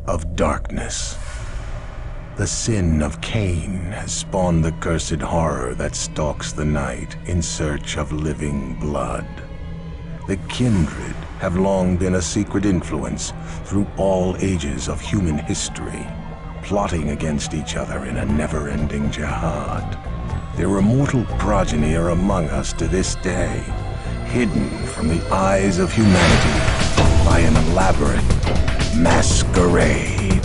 of darkness. The sin of Cain has spawned the cursed horror that stalks the night in search of living blood. The kindred have long been a secret influence through all ages of human history, plotting against each other in a never-ending jihad. Their immortal progeny are among us to this day, hidden from the eyes of humanity by an elaborate masquerade.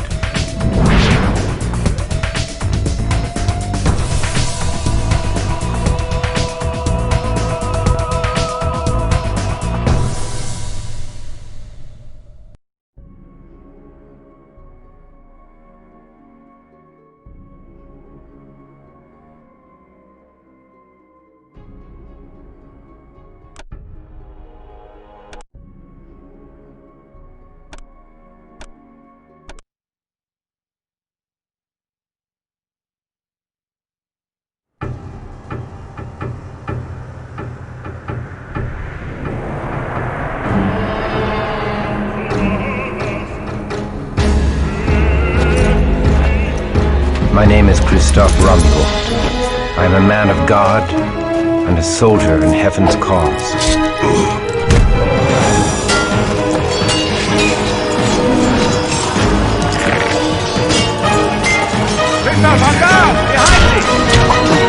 My name is Christophe Rumble. I am a man of God and a soldier in heaven's cause. Christophe, en garde! Behind me!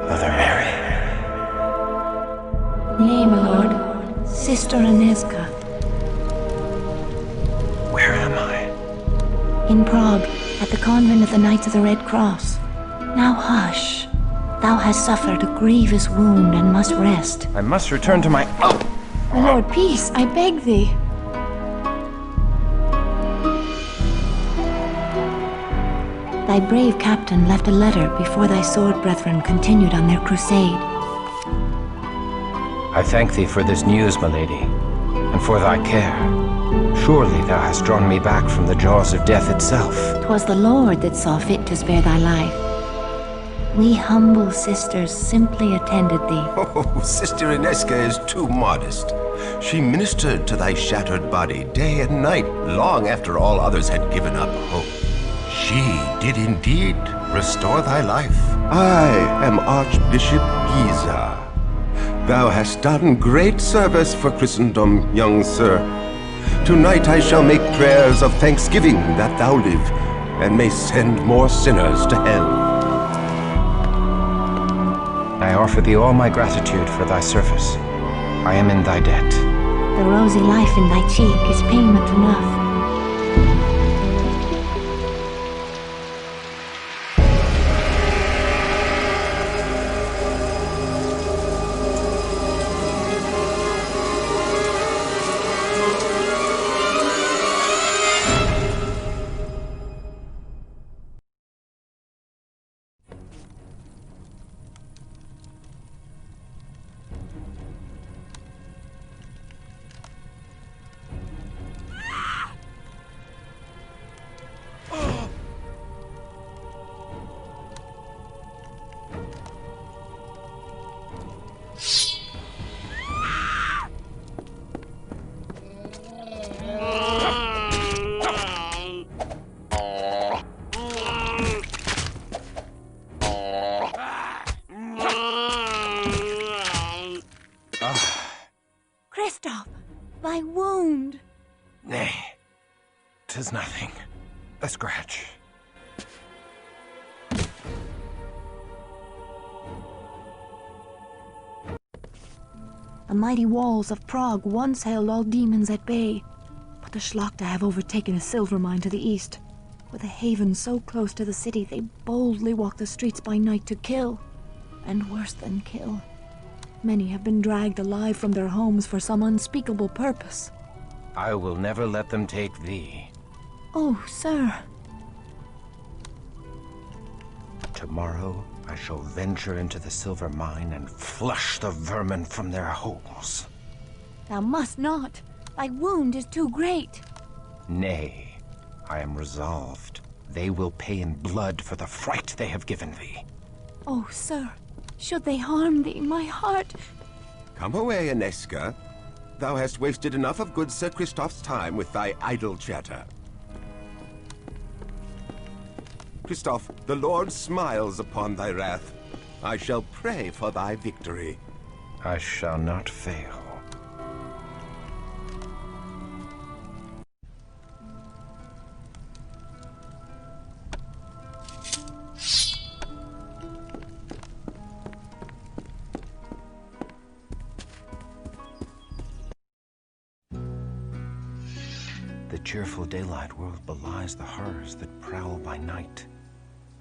Mother Mary. Nay, my lord. Sister Aneska. Where am I? In Prague, at the convent of the Knights of the Red Cross. Now hush. Thou hast suffered a grievous wound and must rest. I must return to my... Oh! My lord, peace, I beg thee. Thy brave captain left a letter before thy sword brethren continued on their crusade. I thank thee for this news, my lady, and for thy care. Surely thou hast drawn me back from the jaws of death itself. 'Twas the Lord that saw fit to spare thy life. We humble sisters simply attended thee. Oh, Sister Ineska is too modest. She ministered to thy shattered body day and night, long after all others had given up hope. She did indeed restore thy life. I am Archbishop Giza. Thou hast done great service for Christendom, young sir. Tonight I shall make prayers of thanksgiving that thou live, and may send more sinners to hell. I offer thee all my gratitude for thy service. I am in thy debt. The rosy life in thy cheek is payment enough. Christophe, thy wound. Nay, 'tis nothing. A scratch. The mighty walls of Prague once held all demons at bay, but the Schlachter have overtaken a silver mine to the east. With a haven so close to the city, they boldly walk the streets by night to kill, and worse than kill. Many have been dragged alive from their homes for some unspeakable purpose. I will never let them take thee. Oh, sir. Tomorrow I shall venture into the silver mine and flush the vermin from their holes. Thou must not. Thy wound is too great. Nay, I am resolved. They will pay in blood for the fright they have given thee. Oh, sir, should they harm thee, my heart... Come away, Inesca. Thou hast wasted enough of good Sir Christoph's time with thy idle chatter. Christoph, the Lord smiles upon thy wrath. I shall pray for thy victory. I shall not fail. The cheerful daylight world belies the horrors that prowl by night.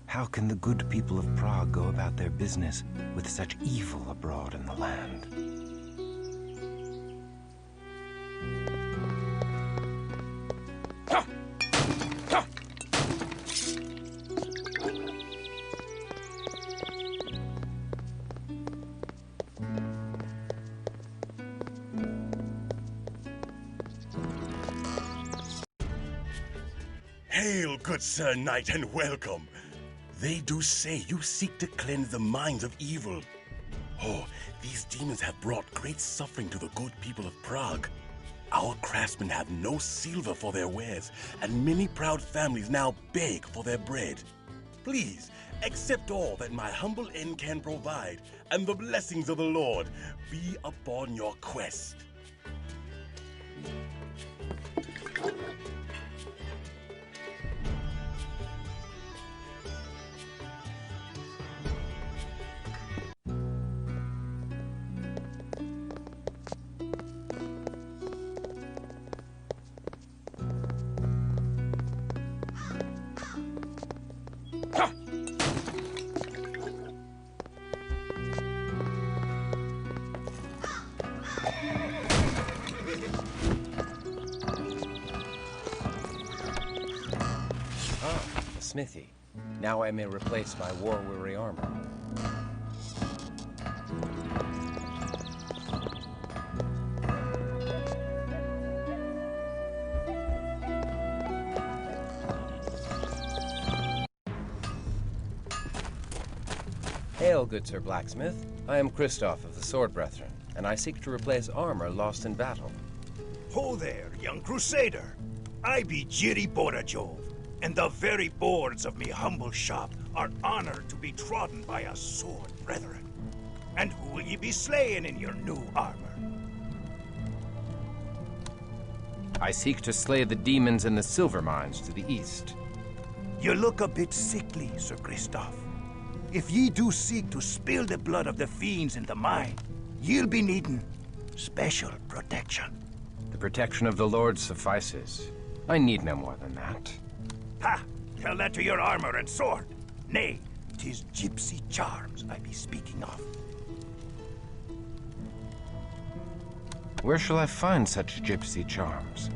How can the good people of Prague go about their business with such evil abroad in the land? Hail, good Sir Knight, and welcome. They do say you seek to cleanse the minds of evil. Oh, these demons have brought great suffering to the good people of Prague. Our craftsmen have no silver for their wares, and many proud families now beg for their bread. Please, accept all that my humble end can provide, and the blessings of the Lord be upon your quest. Smithy. Now I may replace my war-weary armor. Hail, good Sir Blacksmith. I am Christoph of the Sword Brethren, and I seek to replace armor lost in battle. Ho there, young crusader. I be Jiri Borajov, and the very boards of me humble shop are honored to be trodden by a sword brethren. And who will ye be slaying in your new armor? I seek to slay the demons in the silver mines to the east. You look a bit sickly, Sir Christoph. If ye do seek to spill the blood of the fiends in the mine, ye'll be needing special protection. The protection of the Lord suffices. I need no more than that. Ha! Tell that to your armor and sword. Nay, 'tis gypsy charms I be speaking of. Where shall I find such gypsy charms?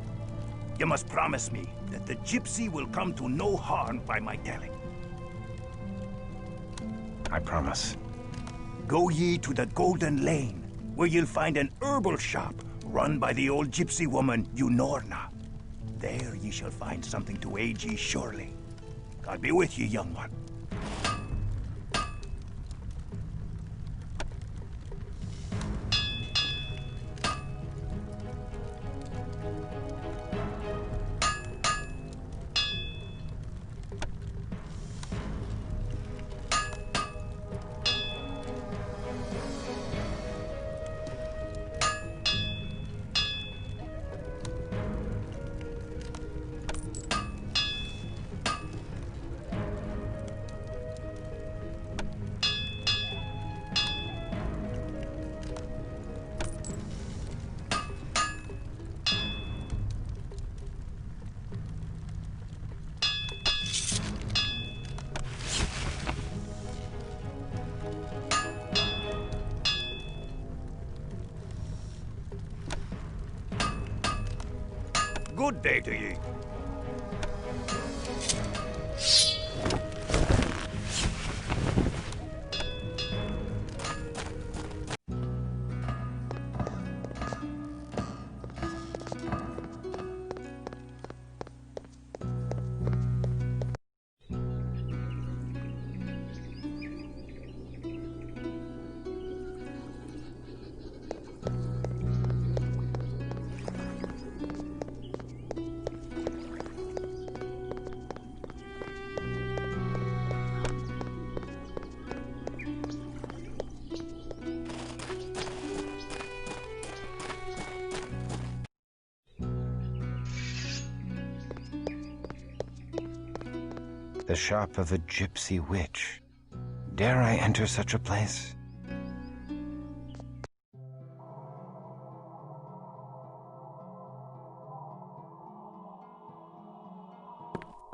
You must promise me that the gypsy will come to no harm by my telling. I promise. Go ye to the Golden Lane, where you'll find an herbal shop run by the old gypsy woman Unorna. There ye shall find something to aid ye surely. God be with ye, young one. Good day to ye. The shop of a gypsy witch. Dare I enter such a place?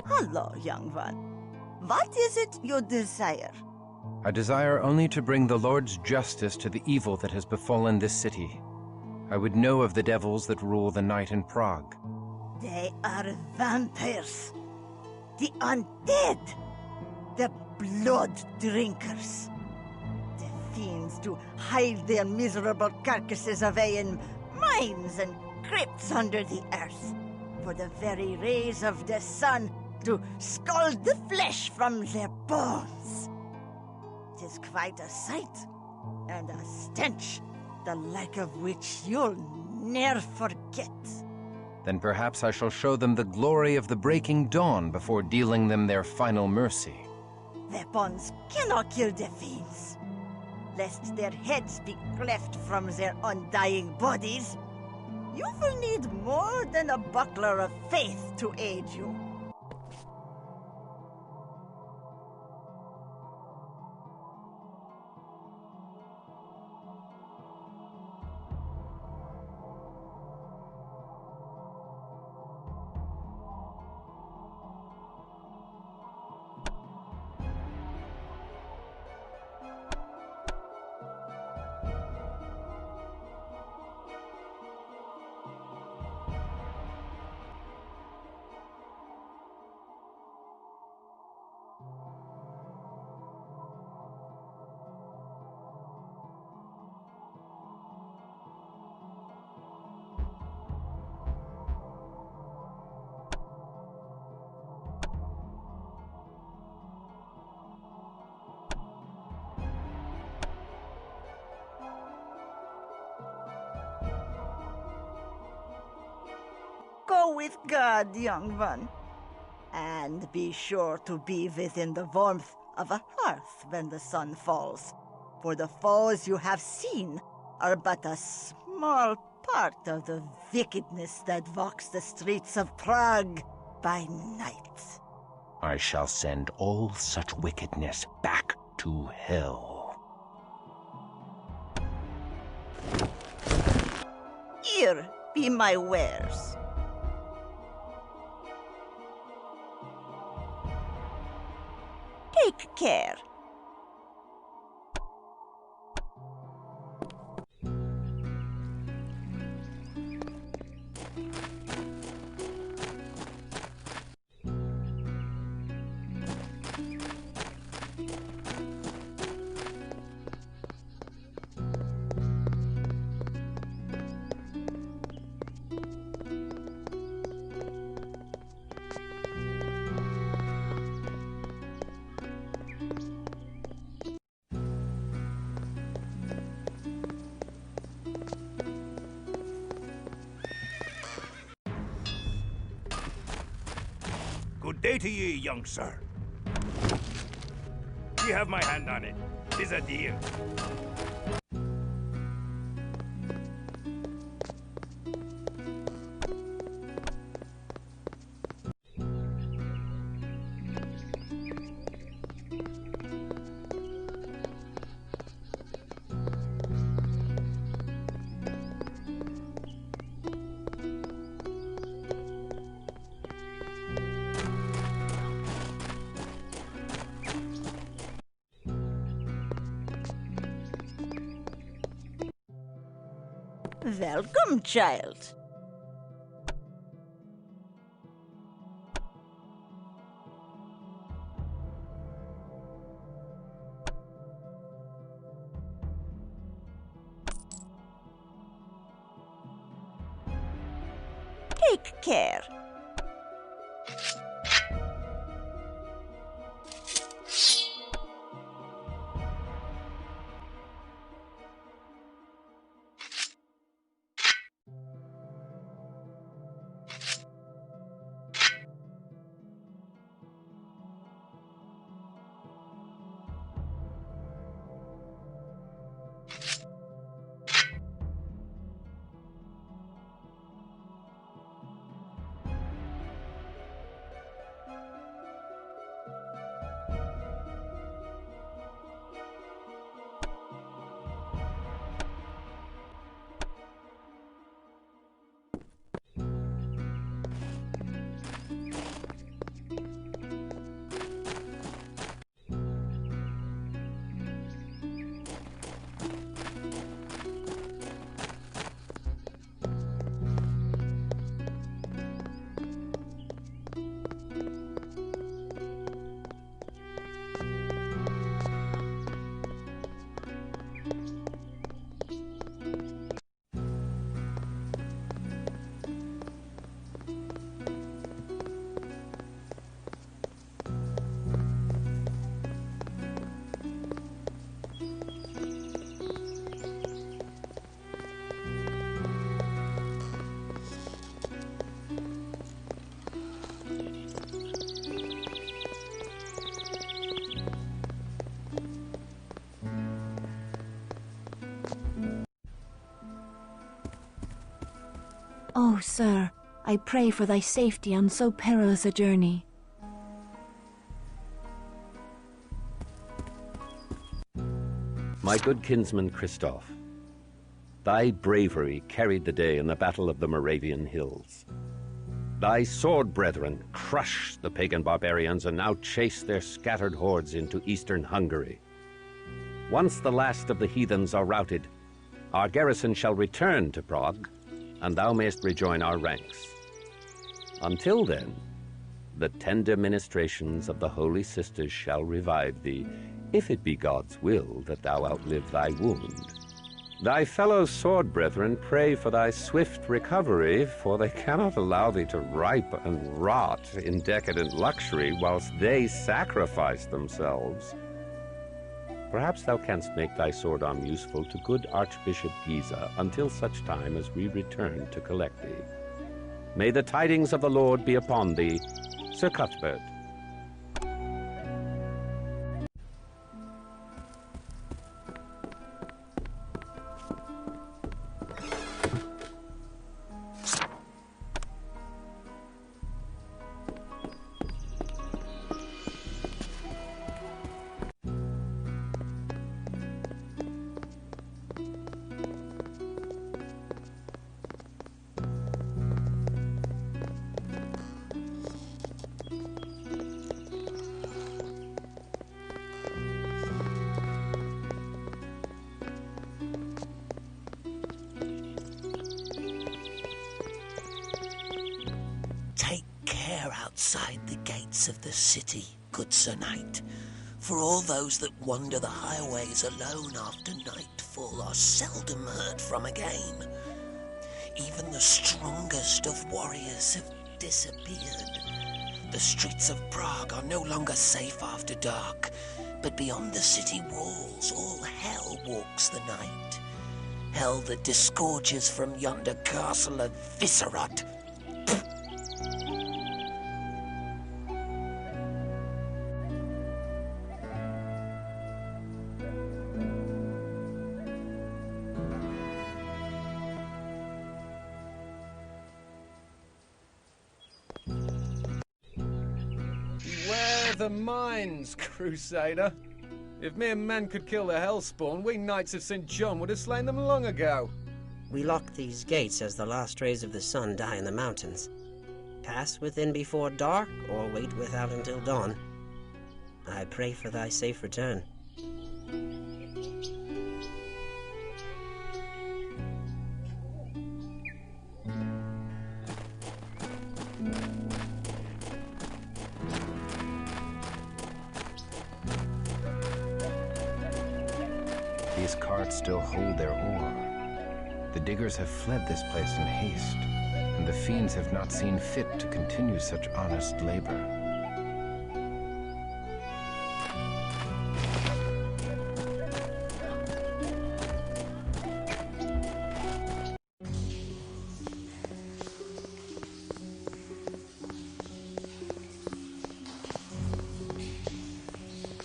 Hello, young one. What is it you desire? I desire only to bring the Lord's justice to the evil that has befallen this city. I would know of the devils that rule the night in Prague. They are vampires. The undead. The blood drinkers. The fiends to hide their miserable carcasses away in mines and crypts under the earth. For the very rays of the sun to scald the flesh from their bones. 'Tis quite a sight, and a stench, the like of which you'll ne'er forget. Then perhaps I shall show them the glory of the breaking dawn before dealing them their final mercy. Weapons cannot kill the fiends, lest their heads be cleft from their undying bodies. You will need more than a buckler of faith to aid you. Go with God, young one. And be sure to be within the warmth of a hearth when the sun falls. For the foes you have seen are but a small part of the wickedness that walks the streets of Prague by night. I shall send all such wickedness back to hell. Here be my wares. Take care. Good day to ye, young sir. You have my hand on it. 'Tis a deal. Welcome, child. Take care. Oh, sir, I pray for thy safety on so perilous a journey. My good kinsman Christoph, thy bravery carried the day in the Battle of the Moravian Hills. Thy sword brethren crushed the pagan barbarians and now chase their scattered hordes into eastern Hungary. Once the last of the heathens are routed, our garrison shall return to Prague, and thou mayst rejoin our ranks. Until then, the tender ministrations of the Holy Sisters shall revive thee, if it be God's will that thou outlive thy wound. Thy fellow sword brethren pray for thy swift recovery, for they cannot allow thee to ripe and rot in decadent luxury whilst they sacrifice themselves. Perhaps thou canst make thy sword arm useful to good Archbishop Giza until such time as we return to collect thee. May the tidings of the Lord be upon thee, Sir Cuthbert. Take care outside the gates of the city, good Sir Knight, for all those that wander the highways alone after nightfall are seldom heard from again. Even the strongest of warriors have disappeared. The streets of Prague are no longer safe after dark, but beyond the city walls all hell walks the night. Hell that disgorges from yonder castle of Viscerot. Beware the mines, Crusader. If mere men could kill the Hellspawn, we Knights of St. John would have slain them long ago. We lock these gates as the last rays of the sun die in the mountains. Pass within before dark, or wait without until dawn. I pray for thy safe return. These carts still hold their ore. The diggers have fled this place in haste, and the fiends have not seen fit to continue such honest labor.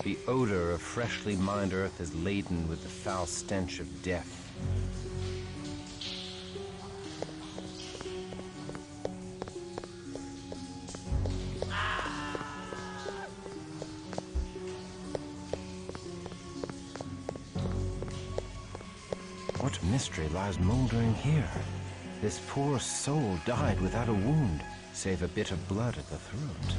The odor of freshly mined earth is laden with the foul stench of death. What mystery lies moldering here? This poor soul died without a wound, save a bit of blood at the throat.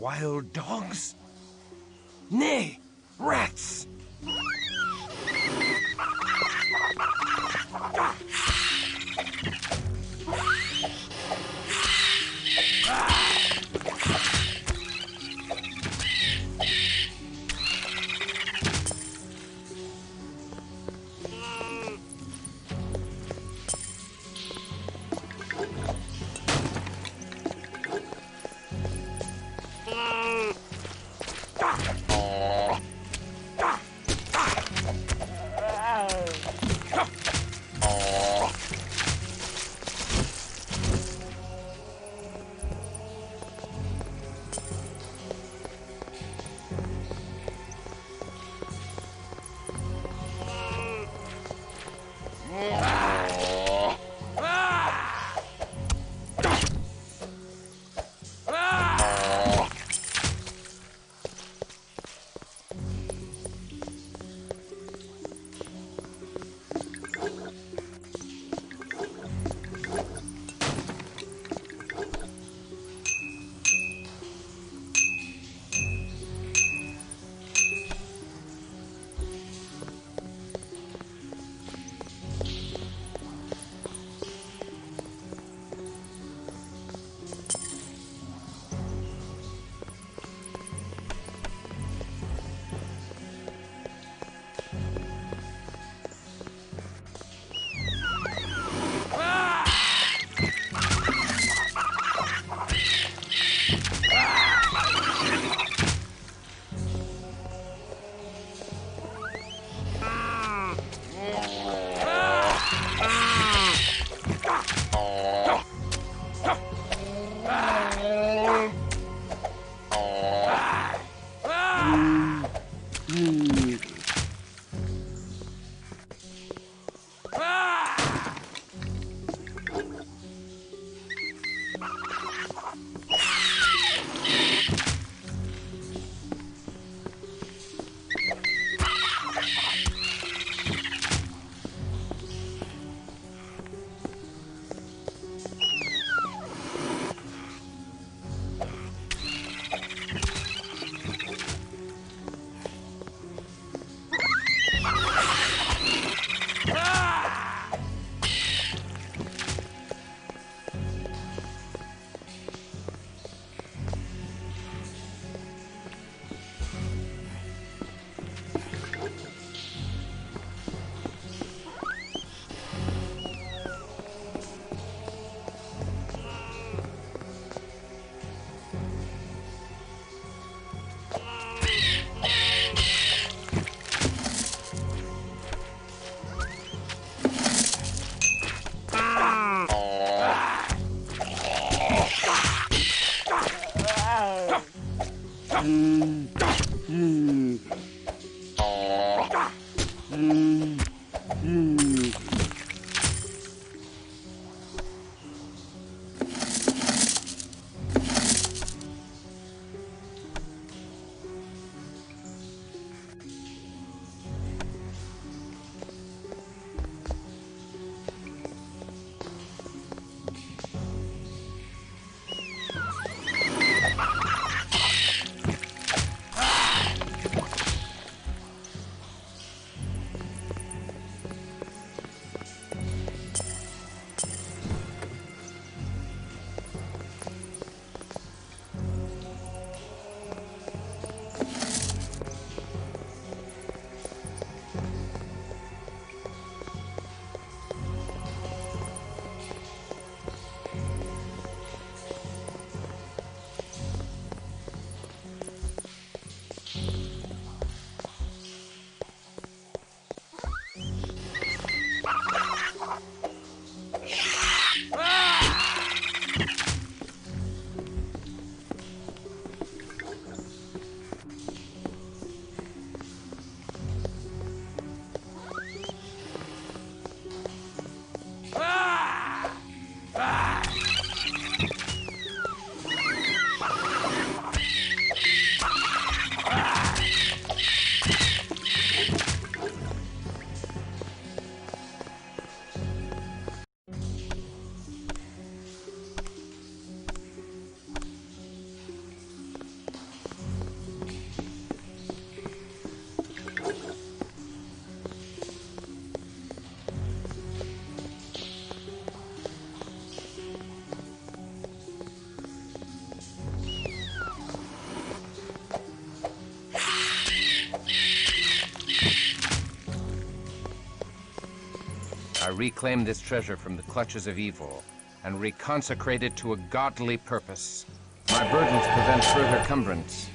Wild dogs? Nay, rats! reclaim this treasure from the clutches of evil and reconsecrate it to a godly purpose. My burdens prevent further cumbrance.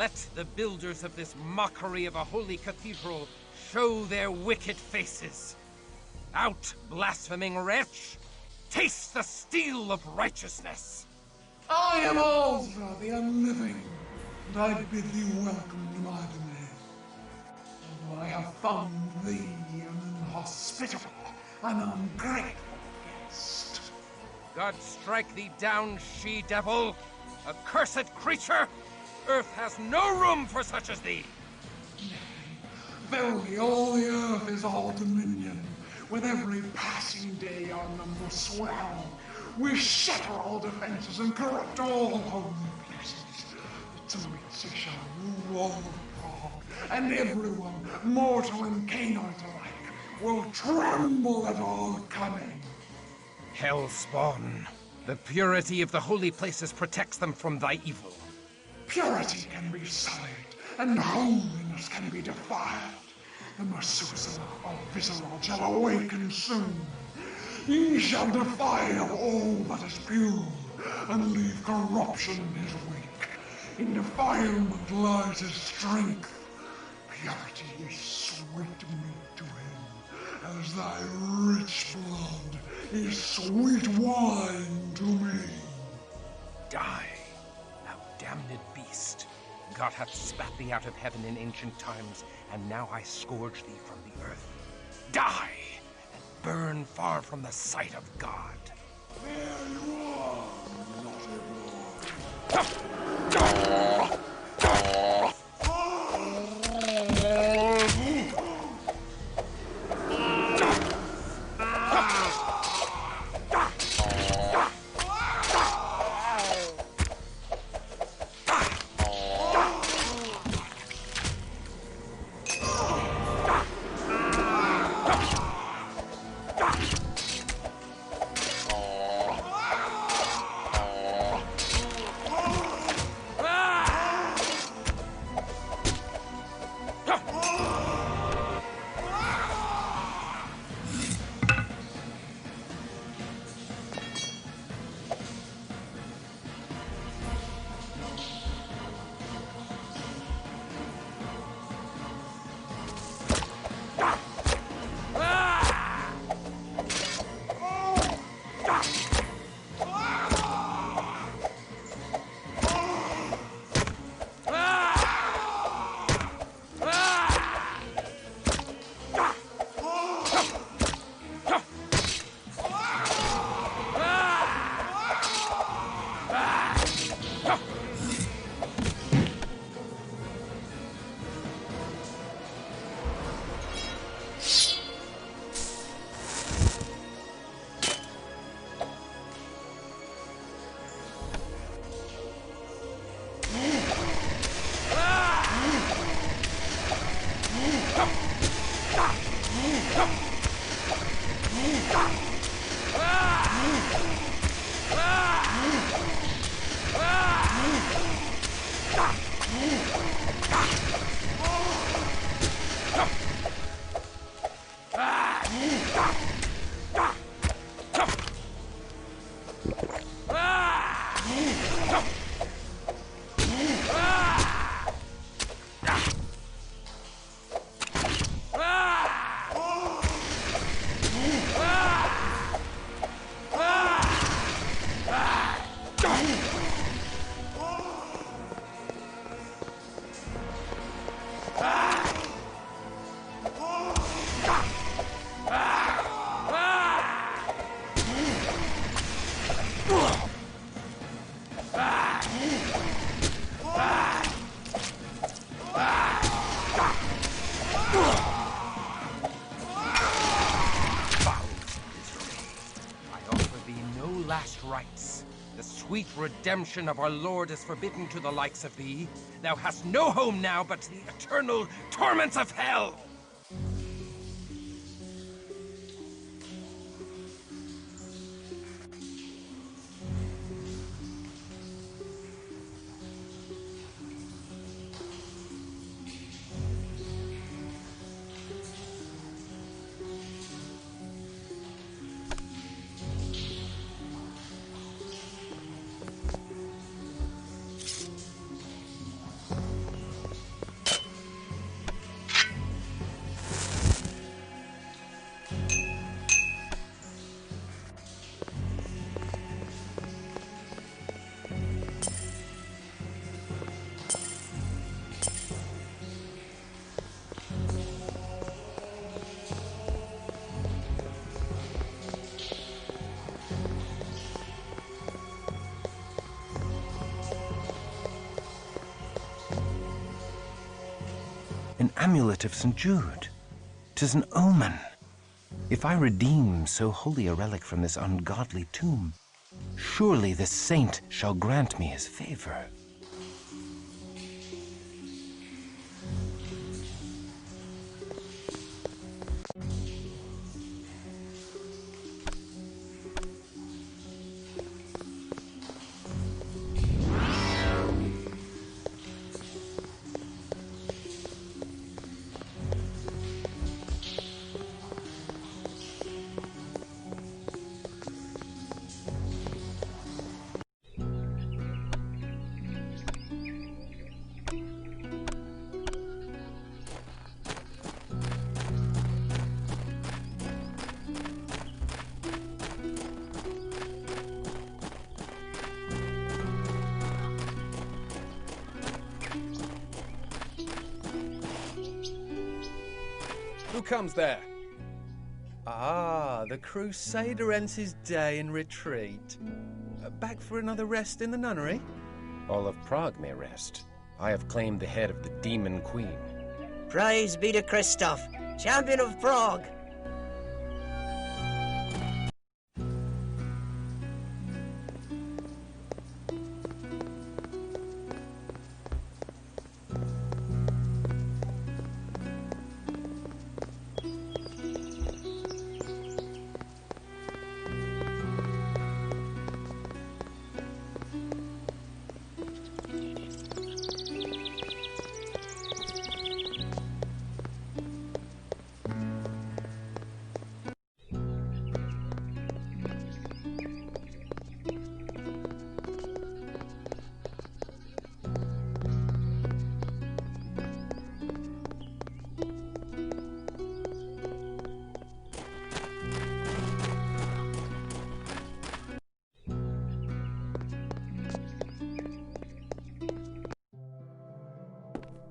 Let the builders of this mockery of a holy cathedral show their wicked faces. Out, blaspheming wretch! Taste the steel of righteousness! I am Alza, the unliving, and I bid thee welcome to my domain. Although I have found thee an inhospitable and ungrateful guest. God strike thee down, she-devil! Accursed creature! Earth has no room for such as thee! Verily, all the earth is all dominion. With every passing day our numbers swell. We shatter all defenses and corrupt all holy places. The Tzuitsi shall rule all of Prague, and everyone, mortal and canine alike, will tremble at our coming. Hellspawn, the purity of the holy places protects them from thy evil. Purity can be sullied, and holiness can be defiled. The Methuselah of Visceral shall awaken soon. He shall defile all that is pure, and leave corruption his wake. In defilement lies his strength. Purity is sweet meat to him, as thy rich blood is sweet wine to me. Die, thou damned beast. God hath spat thee out of heaven in ancient times, and now I scourge thee from the earth. Die, and burn far from the sight of God. There you are, naughty rights. The sweet redemption of our Lord is forbidden to the likes of thee. Thou hast no home now but the eternal torments of hell! amulet of St. Jude. 'Tis an omen. If I redeem so holy a relic from this ungodly tomb, surely this saint shall grant me his favor. Who comes there? Ah, the Crusader ends his day in retreat. Back for another rest in the nunnery? All of Prague may rest. I have claimed the head of the Demon Queen. Praise be to Christoph, champion of Prague.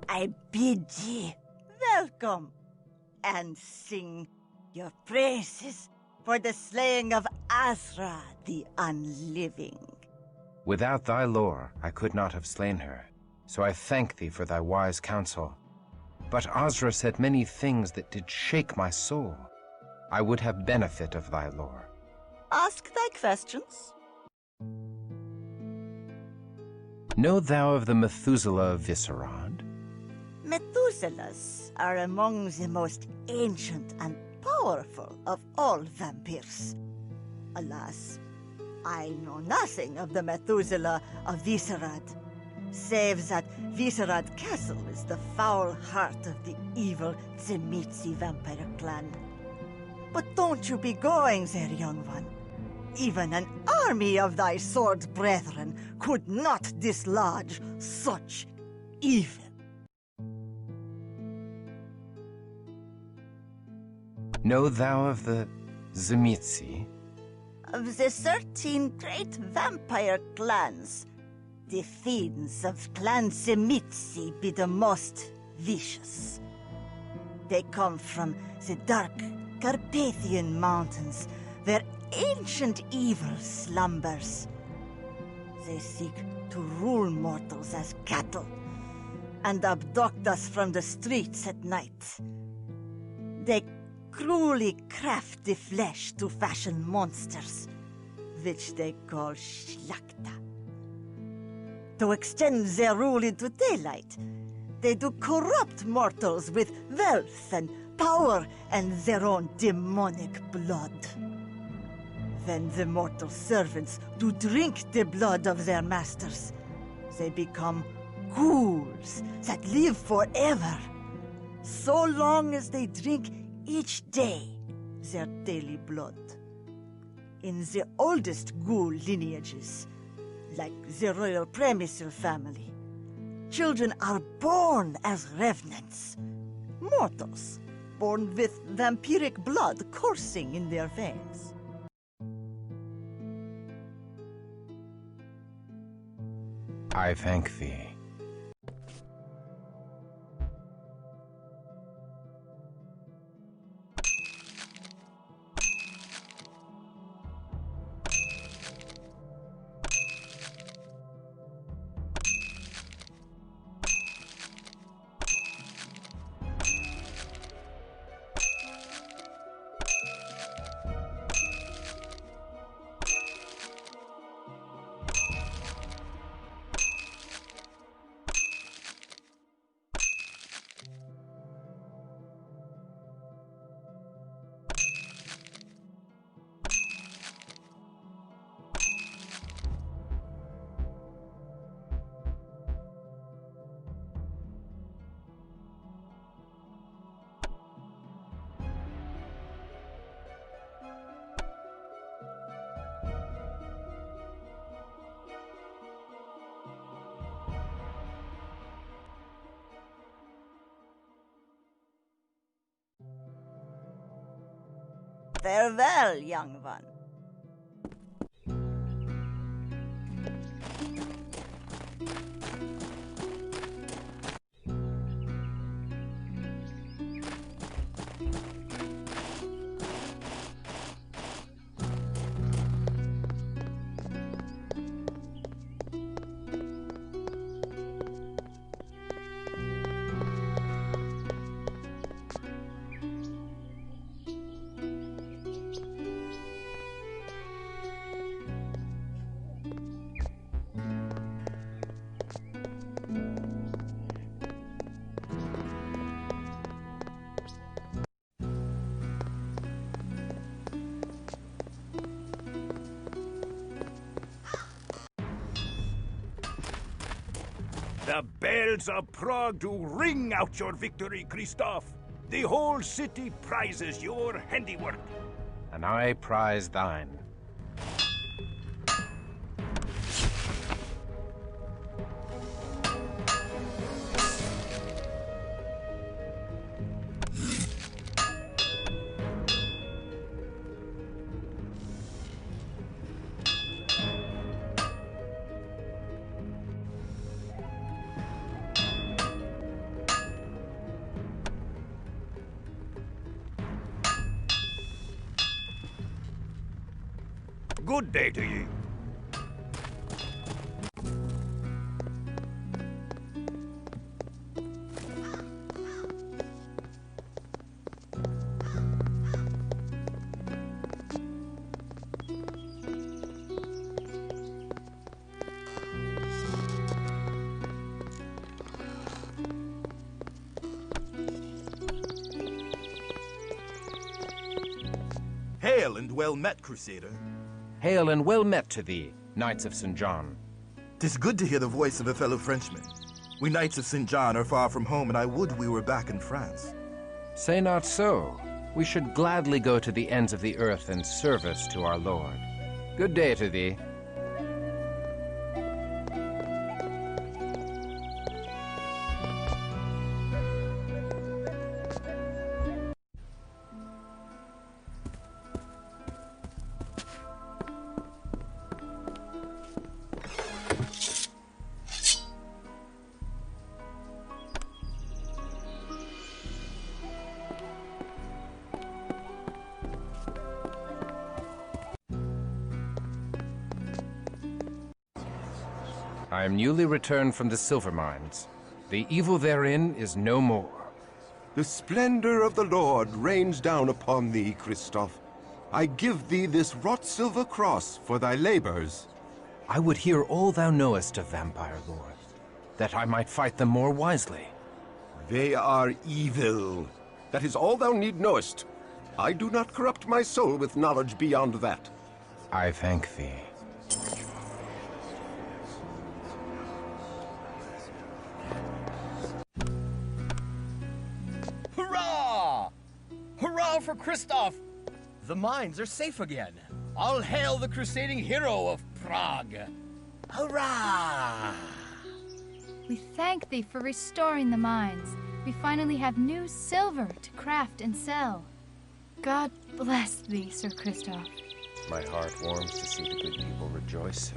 I bid ye welcome, and sing your praises for the slaying of Azra the Unliving. Without thy lore, I could not have slain her, so I thank thee for thy wise counsel. But Azra said many things that did shake my soul. I would have benefit of thy lore. Ask thy questions. Know thou of the Methuselah of Viscerad? Methuselahs are among the most ancient and powerful of all vampires. Alas, I know nothing of the Methuselah of Viscerad, save that Viscerad Castle is the foul heart of the evil Tzimitzi vampire clan. But don't you be going there, young one. Even an army of thy sword brethren could not dislodge such evil. Know thou of the Tzimitzi? Of the 13 great vampire clans, the fiends of Clan Tzimitzi be the most vicious. They come from the dark Carpathian mountains, where ancient evil slumbers. They seek to rule mortals as cattle, and abduct us from the streets at night. They cruelly craft the flesh to fashion monsters, which they call Schlachta. To extend their rule into daylight, they do corrupt mortals with wealth and power and their own demonic blood. When the mortal servants do drink the blood of their masters, they become ghouls that live forever, so long as they drink each day their daily blood. In the oldest ghoul lineages, like the royal Premisil family, children are born as revenants, mortals born with vampiric blood coursing in their veins. I thank thee. Farewell, young one. The bells of Prague do ring out your victory, Christoph. The whole city prizes your handiwork. And I prize thine. Good day to ye. Hail and well met, Crusader. Hail and well met to thee, Knights of St. John. 'Tis good to hear the voice of a fellow Frenchman. We Knights of St. John are far from home, and I would we were back in France. Say not so. We should gladly go to the ends of the earth in service to our Lord. Good day to thee. I am newly returned from the silver mines. The evil therein is no more. The splendor of the Lord rains down upon thee, Christoph. I give thee this wrought silver cross for thy labors. I would hear all thou knowest of Vampire, Lord, that I might fight them more wisely. They are evil. That is all thou need knowest. I do not corrupt my soul with knowledge beyond that. I thank thee. Hurrah! Hurrah for Christoph! The mines are safe again. All hail the crusading hero of Prague. Hurrah! We thank thee for restoring the mines. We finally have new silver to craft and sell. God bless thee, Sir Christoph. My heart warms to see the good people rejoice so,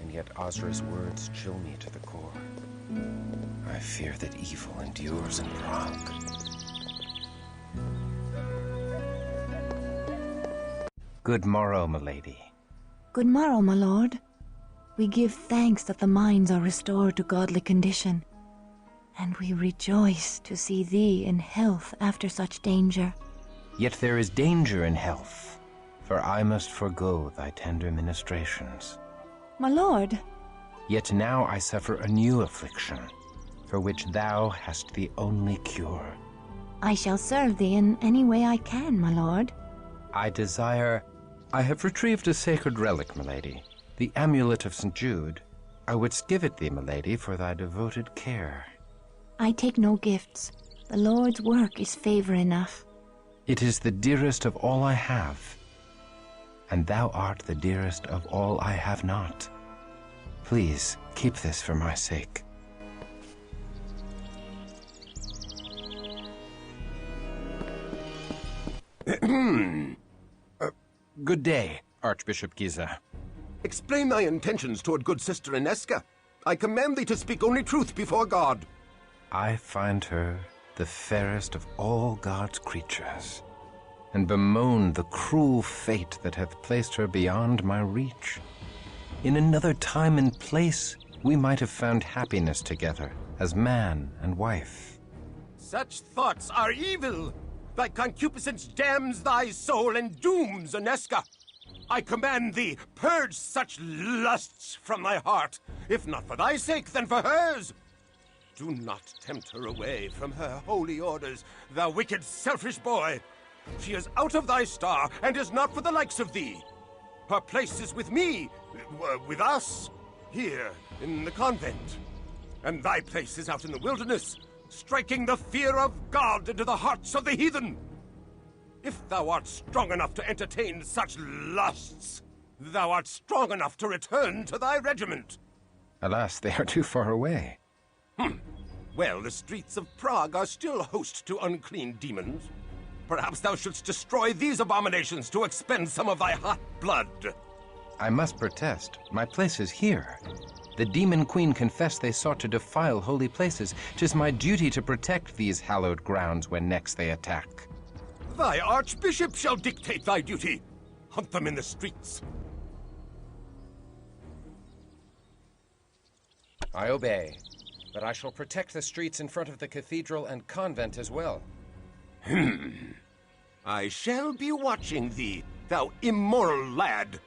and yet Ozra's words chill me to the core. I fear that evil endures in Prague. Good morrow, milady. Good morrow, my lord. We give thanks that the mines are restored to godly condition, and we rejoice to see thee in health after such danger. Yet there is danger in health, for I must forego thy tender ministrations. My lord. Yet now I suffer a new affliction, for which thou hast the only cure. I shall serve thee in any way I can, my lord. I have retrieved a sacred relic, milady, the amulet of St. Jude. I wouldst give it thee, milady, for thy devoted care. I take no gifts. The Lord's work is favor enough. It is the dearest of all I have, and thou art the dearest of all I have not. Please, keep this for my sake. Good day, Archbishop Giza. Explain thy intentions toward good sister Inesca. I command thee to speak only truth before God. I find her the fairest of all God's creatures, and bemoan the cruel fate that hath placed her beyond my reach. In another time and place, we might have found happiness together as man and wife. Such thoughts are evil. Thy concupiscence damns thy soul and dooms Inesca. I command thee, purge such lusts from thy heart, if not for thy sake, then for hers. Do not tempt her away from her holy orders, thou wicked, selfish boy. She is out of thy star, and is not for the likes of thee. Her place is with me, with us, here in the convent. And thy place is out in the wilderness, striking the fear of God into the hearts of the heathen. If thou art strong enough to entertain such lusts, thou art strong enough to return to thy regiment. Alas, they are too far away. Well, the streets of Prague are still host to unclean demons. Perhaps thou shouldst destroy these abominations to expend some of thy hot blood. I must protest. My place is here. The demon queen confessed they sought to defile holy places. 'Tis my duty to protect these hallowed grounds when next they attack. Thy archbishop shall dictate thy duty. Hunt them in the streets. I obey, but I shall protect the streets in front of the cathedral and convent as well. I shall be watching thee, thou immoral lad.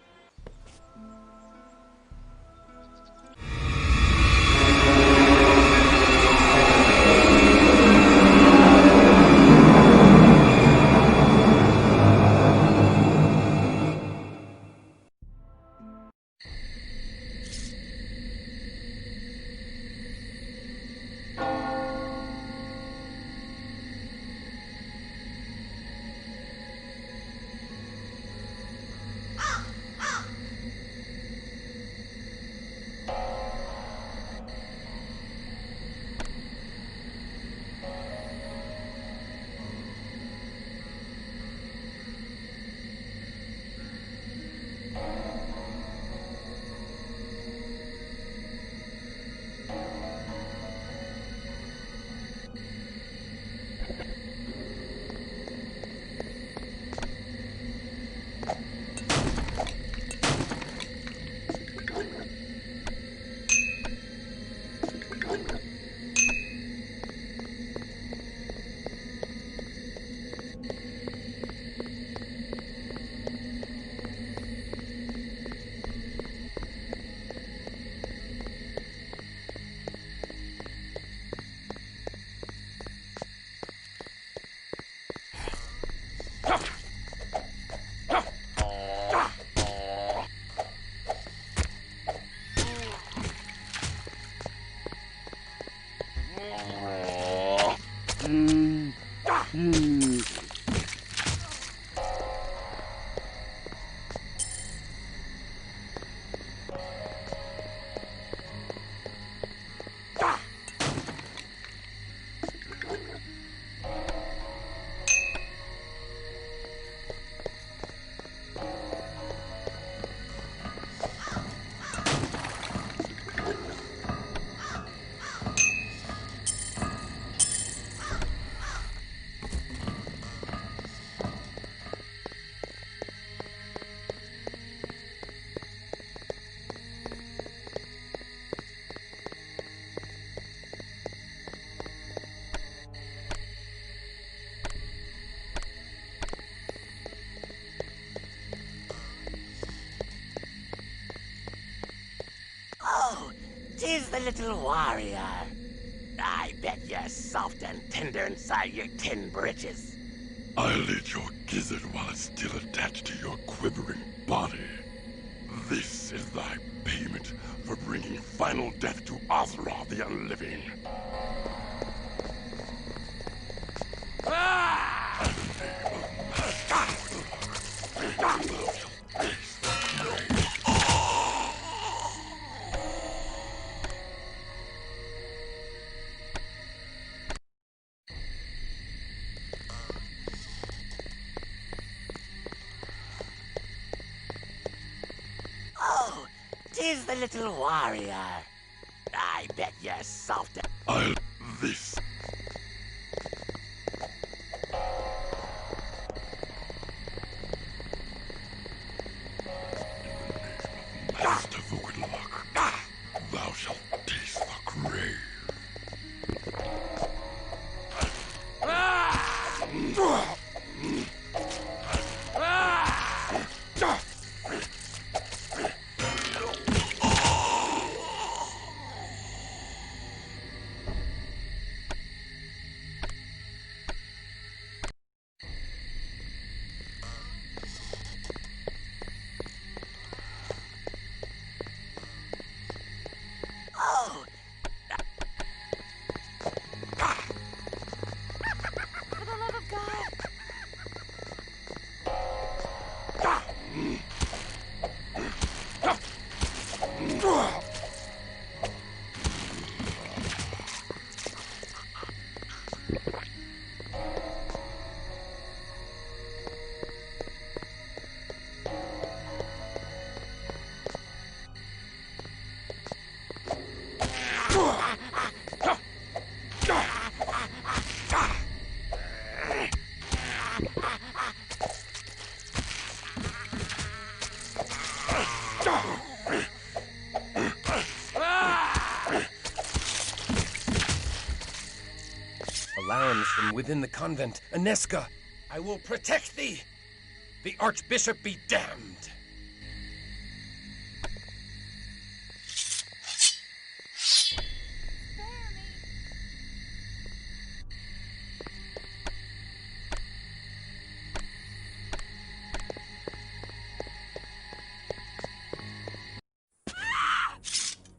Oh, 'tis the little warrior. I bet you're soft and tender inside your tin britches. I'll eat your gizzard while it's still attached to your quivering body. This is thy payment for bringing final death to Azra the Unliving. is the little warrior? I bet you're soft. This. Master of the Whitlock, thou shalt taste the grave. Oh! For the love of God! Alarms from within the convent. Aneska, I will protect thee. The Archbishop be damned.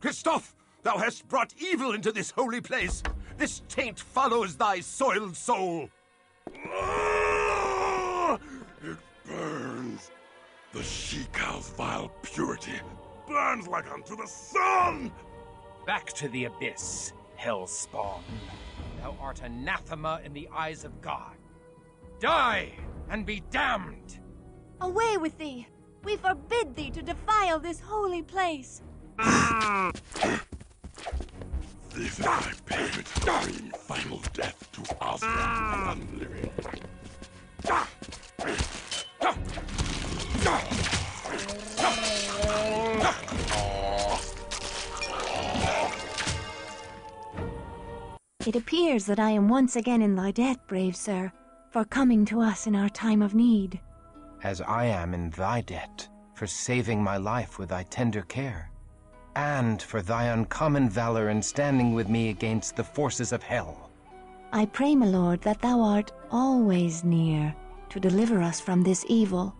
Christoph, thou hast brought evil into this holy place. This taint follows thy soiled soul. It burns. The she-cow's vile purity burns like unto the sun! Back to the abyss, hellspawn. Thou art anathema in the eyes of God. Die and be damned! Away with thee! We forbid thee to defile this holy place! This is my payment for bringing final death to Oscar the unliving. It appears that I am once again in thy debt, brave sir, for coming to us in our time of need. As I am in thy debt, for saving my life with thy tender care, and for thy uncommon valor in standing with me against the forces of hell. I pray, my lord, that thou art always near to deliver us from this evil.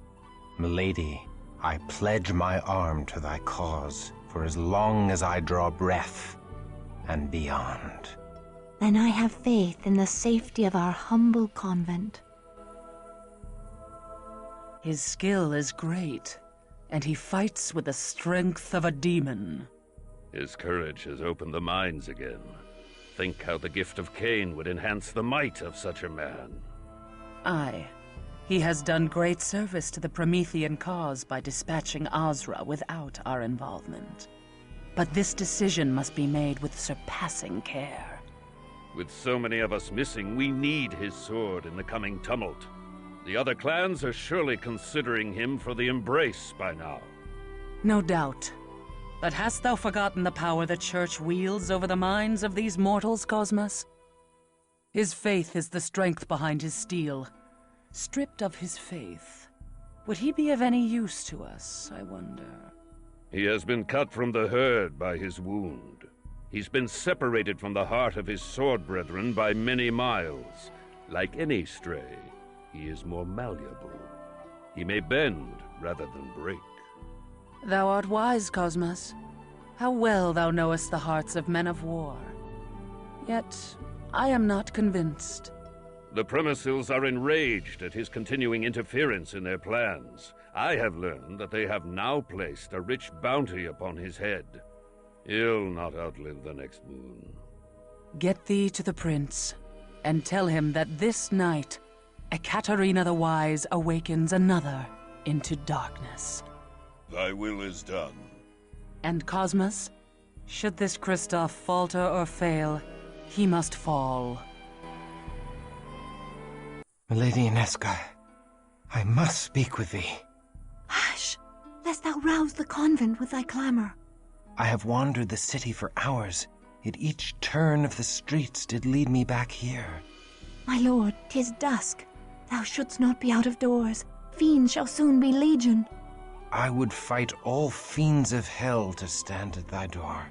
Milady, I pledge my arm to thy cause for as long as I draw breath and beyond. Then I have faith in the safety of our humble convent. His skill is great, and he fights with the strength of a demon. His courage has opened the minds again. Think how the gift of Cain would enhance the might of such a man. Aye. He has done great service to the Promethean cause by dispatching Azra without our involvement. But this decision must be made with surpassing care. With so many of us missing, we need his sword in the coming tumult. The other clans are surely considering him for the embrace by now. No doubt. But hast thou forgotten the power the Church wields over the minds of these mortals, Cosmas? His faith is the strength behind his steel. Stripped of his faith, would he be of any use to us, I wonder? He has been cut from the herd by his wound. He's been separated from the heart of his sword brethren by many miles. Like any stray, he is more malleable. He may bend rather than break. Thou art wise, Cosmas. How well thou knowest the hearts of men of war. Yet, I am not convinced. The Premissils are enraged at his continuing interference in their plans. I have learned that they have now placed a rich bounty upon his head. He'll not outlive the next moon. Get thee to the prince, and tell him that this night, Ekaterina the Wise awakens another into darkness. Thy will is done. And Cosmos? Should this Kristoff falter or fail, he must fall. Milady Inesca, I must speak with thee. Hush, lest thou rouse the convent with thy clamor. I have wandered the city for hours, yet each turn of the streets did lead me back here. My lord, 'tis dusk. Thou shouldst not be out of doors. Fiends shall soon be legion. I would fight all fiends of hell to stand at thy door.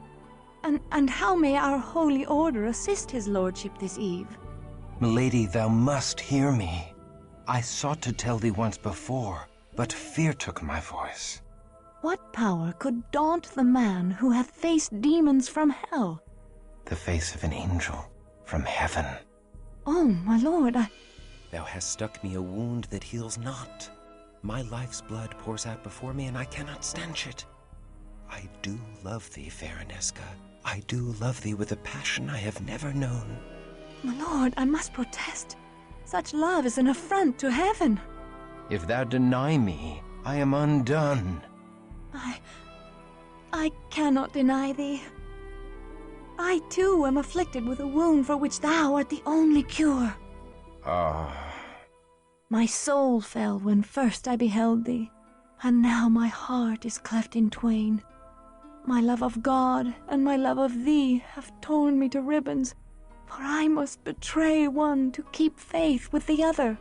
And how may our holy order assist his lordship this eve? Milady, thou must hear me. I sought to tell thee once before, but fear took my voice. What power could daunt the man who hath faced demons from hell? The face of an angel from heaven. Oh, my lord, Thou hast struck me a wound that heals not. My life's blood pours out before me, and I cannot stanch it. I do love thee, fair Inesca. I do love thee with a passion I have never known. My lord, I must protest. Such love is an affront to heaven. If thou deny me, I am undone. I cannot deny thee. I too am afflicted with a wound for which thou art the only cure. My soul fell when first I beheld thee, and now my heart is cleft in twain. My love of God and my love of thee have torn me to ribbons, for I must betray one to keep faith with the other.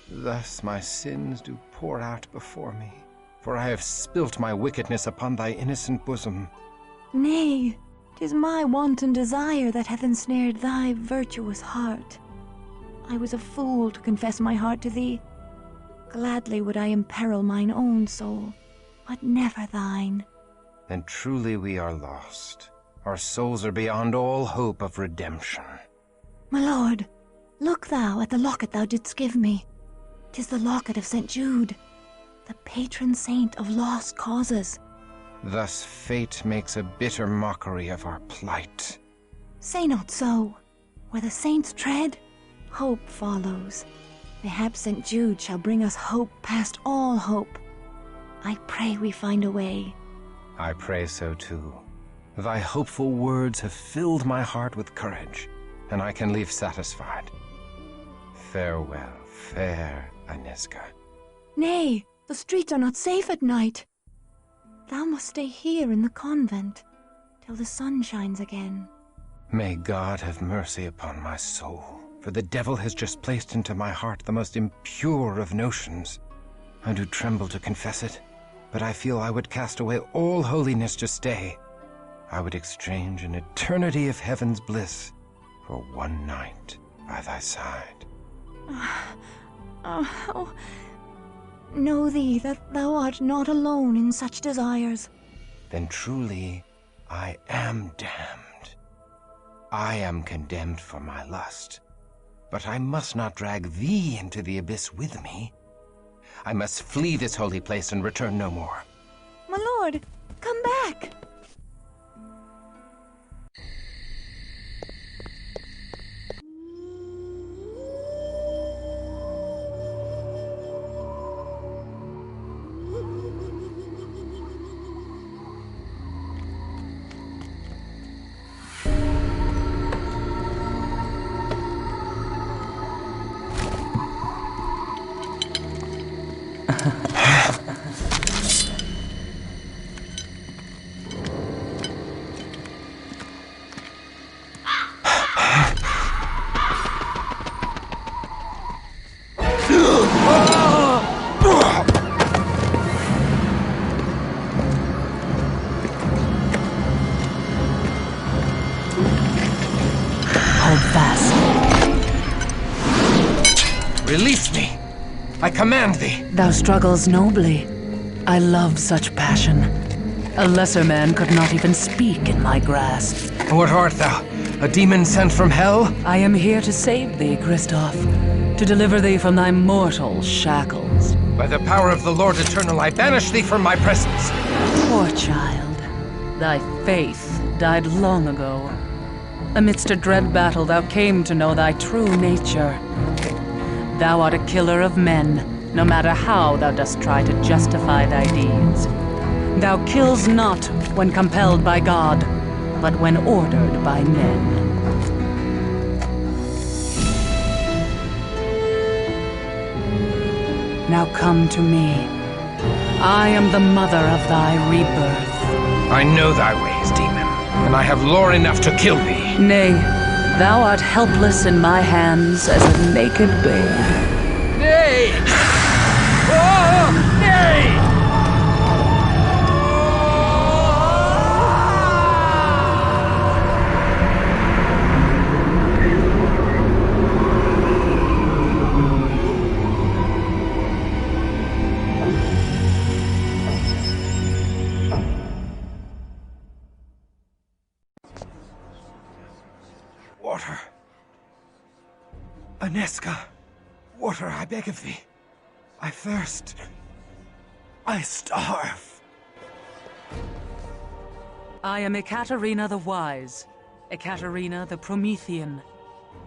Thus my sins do pour out before me, for I have spilt my wickedness upon thy innocent bosom. Nay, 'tis my wanton desire that hath ensnared thy virtuous heart. I was a fool to confess my heart to thee. Gladly would I imperil mine own soul, but never thine. Then truly we are lost. Our souls are beyond all hope of redemption. My lord, look thou at the locket thou didst give me. 'Tis the locket of St. Jude, the patron saint of lost causes. Thus fate makes a bitter mockery of our plight. Say not so. Where the saints tread, hope follows. Perhaps St. Jude shall bring us hope past all hope. I pray we find a way. I pray so too. Thy hopeful words have filled my heart with courage, and I can leave satisfied. Farewell, fair Inesca. Nay, the streets are not safe at night. Thou must stay here in the convent till the sun shines again. May God have mercy upon my soul, for the devil has just placed into my heart the most impure of notions. I do tremble to confess it, but I feel I would cast away all holiness to stay. I would exchange an eternity of heaven's bliss for one night by thy side. Know thee that thou art not alone in such desires. Then truly I am damned. I am condemned for my lust, but I must not drag thee into the abyss with me. I must flee this holy place and return no more. My lord, come back! Release me! I command thee! Thou struggles nobly. I love such passion. A lesser man could not even speak in my grasp. What art thou? A demon sent from hell? I am here to save thee, Kristoff. To deliver thee from thy mortal shackles. By the power of the Lord Eternal, I banish thee from my presence. Poor child. Thy faith died long ago. Amidst a dread battle, thou came to know thy true nature. Thou art a killer of men, no matter how thou dost try to justify thy deeds. Thou kills not when compelled by God, but when ordered by men. Now come to me. I am the mother of thy rebirth. I know thy ways, demon, and I have lore enough to kill thee. Nay, thou art helpless in my hands as a naked babe. Nay! Oh, nay! Water. Aneska, water, I beg of thee. I thirst. I starve. I am Ekaterina the Wise, Ekaterina the Promethean,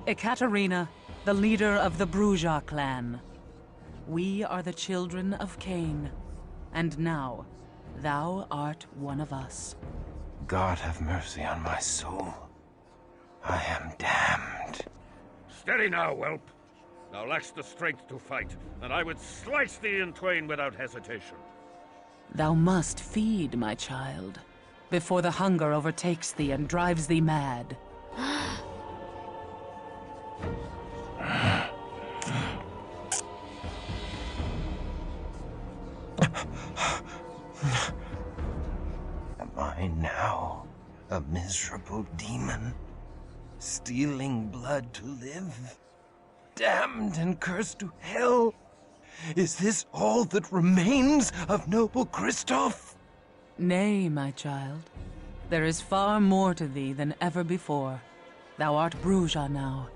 Ekaterina, the leader of the Bruja clan. We are the children of Cain, and now thou art one of us. God have mercy on my soul. I am damned. Steady now, whelp. Thou lackst the strength to fight, and I would slice thee in twain without hesitation. Thou must feed, my child, before the hunger overtakes thee and drives thee mad. Am I now a miserable demon? Stealing blood to live? Damned and cursed to hell? Is this all that remains of noble Christoph? Nay, my child. There is far more to thee than ever before. Thou art Bruja now.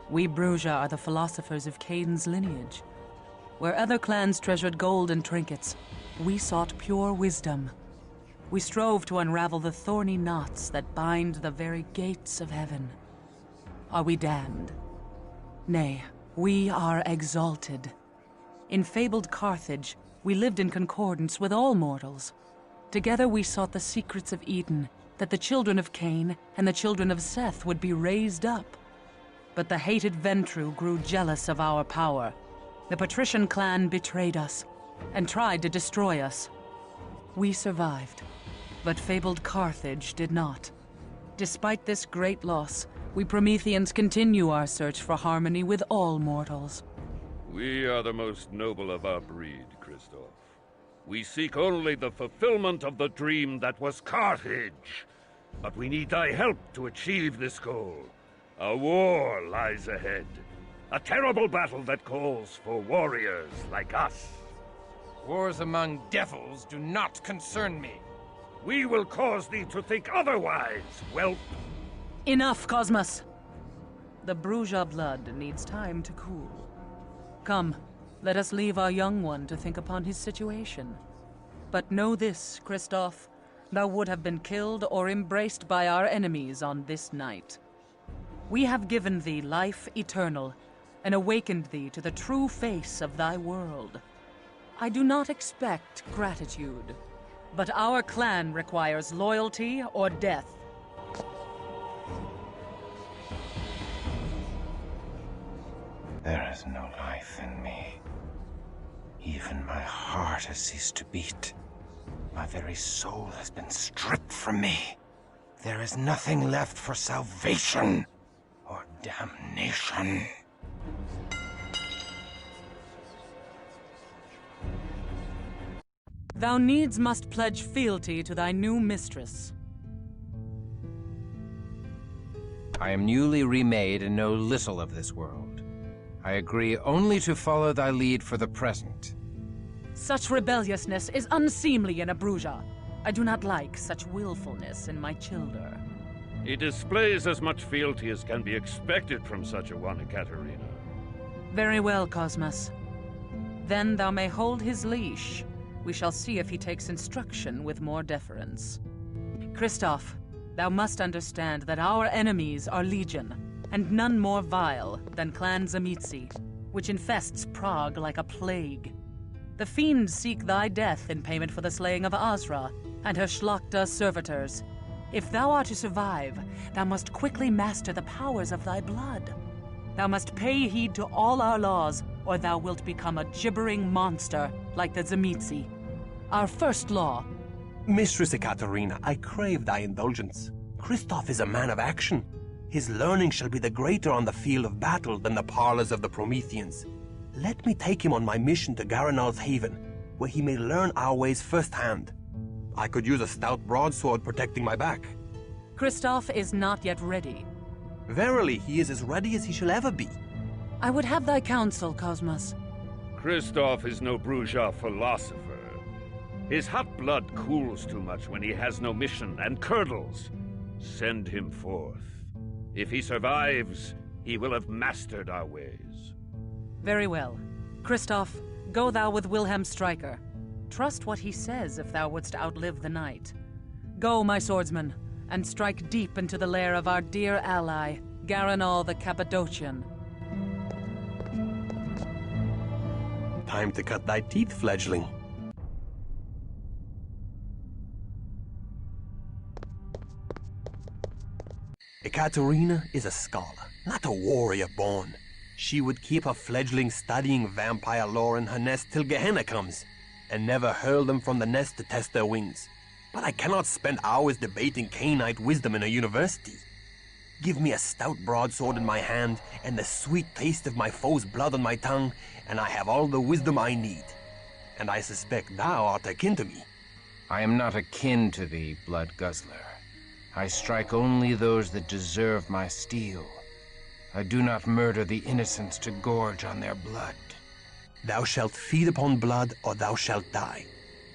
We Bruja are the philosophers of Cain's lineage. Where other clans treasured gold and trinkets, we sought pure wisdom. We strove to unravel the thorny knots that bind the very gates of heaven. Are we damned? Nay, we are exalted. In fabled Carthage, we lived in concordance with all mortals. Together we sought the secrets of Eden, that the children of Cain and the children of Seth would be raised up. But the hated Ventru grew jealous of our power. The patrician clan betrayed us, and tried to destroy us. We survived, but fabled Carthage did not. Despite this great loss, we Prometheans continue our search for harmony with all mortals. We are the most noble of our breed, Christoph. We seek only the fulfillment of the dream that was Carthage. But we need thy help to achieve this goal. A war lies ahead. A terrible battle that calls for warriors like us. Wars among devils do not concern me. We will cause thee to think otherwise, whelp. Enough, Cosmos! The Bruja blood needs time to cool. Come, let us leave our young one to think upon his situation. But know this, Christoph, thou would have been killed or embraced by our enemies on this night. We have given thee life eternal, and awakened thee to the true face of thy world. I do not expect gratitude, but our clan requires loyalty or death. There is no life in me. Even my heart has ceased to beat. My very soul has been stripped from me. There is nothing left for salvation or damnation. Thou needs must pledge fealty to thy new mistress. I am newly remade and know little of this world. I agree only to follow thy lead for the present. Such rebelliousness is unseemly in a Bruja. I do not like such willfulness in my childer. He displays as much fealty as can be expected from such a one, Ekaterina. Very well, Cosmos. Then thou may hold his leash. We shall see if he takes instruction with more deference. Christoph, thou must understand that our enemies are legion, and none more vile than Clan Zamitzi, which infests Prague like a plague. The fiends seek thy death in payment for the slaying of Azra and her Shlachta servitors. If thou art to survive, thou must quickly master the powers of thy blood. Thou must pay heed to all our laws, or thou wilt become a gibbering monster like the Tzimisce. Our first law. Mistress Ekaterina, I crave thy indulgence. Kristoff is a man of action. His learning shall be the greater on the field of battle than the parlors of the Prometheans. Let me take him on my mission to Garanal's Haven, where he may learn our ways firsthand. I could use a stout broadsword protecting my back. Kristoff is not yet ready. Verily, he is as ready as he shall ever be. I would have thy counsel, Cosmos. Kristoff is no Bruja philosopher. His hot blood cools too much when he has no mission and curdles. Send him forth. If he survives, he will have mastered our ways. Very well. Kristoff, go thou with Wilhelm Stryker. Trust what he says if thou wouldst outlive the night. Go, my swordsman, and strike deep into the lair of our dear ally, Garanal the Cappadocian. Time to cut thy teeth, fledgling. Ekaterina is a scholar, not a warrior born. She would keep her fledgling studying vampire lore in her nest till Gehenna comes, and never hurl them from the nest to test their wings. But I cannot spend hours debating Cainite wisdom in a university. Give me a stout broadsword in my hand, and the sweet taste of my foe's blood on my tongue, and I have all the wisdom I need. And I suspect thou art akin to me. I am not akin to thee, blood guzzler. I strike only those that deserve my steel. I do not murder the innocents to gorge on their blood. Thou shalt feed upon blood, or thou shalt die.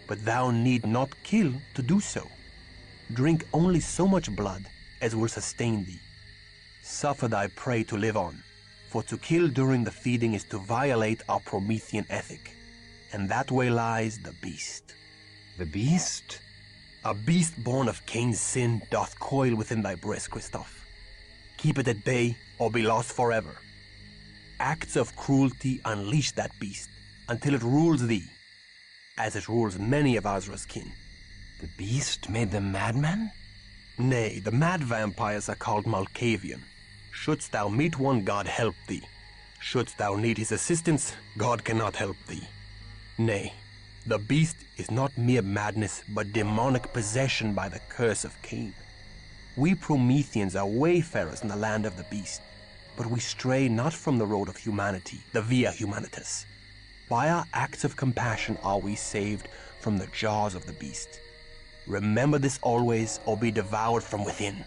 But thou need not kill to do so. Drink only so much blood as will sustain thee. Suffer thy prey to live on, for to kill during the feeding is to violate our Promethean ethic. And that way lies the beast. The beast? A beast born of Cain's sin doth coil within thy breast, Kristoff. Keep it at bay, or be lost forever. Acts of cruelty unleash that beast, until it rules thee, as it rules many of Azra's kin. The beast made them madmen? Nay, the mad vampires are called Malkavian. Shouldst thou meet one, God help thee. Shouldst thou need his assistance, God cannot help thee. Nay, the beast is not mere madness, but demonic possession by the curse of Cain. We Prometheans are wayfarers in the land of the beast, but we stray not from the road of humanity, the via humanitas. By our acts of compassion are we saved from the jaws of the beast. Remember this always, or be devoured from within.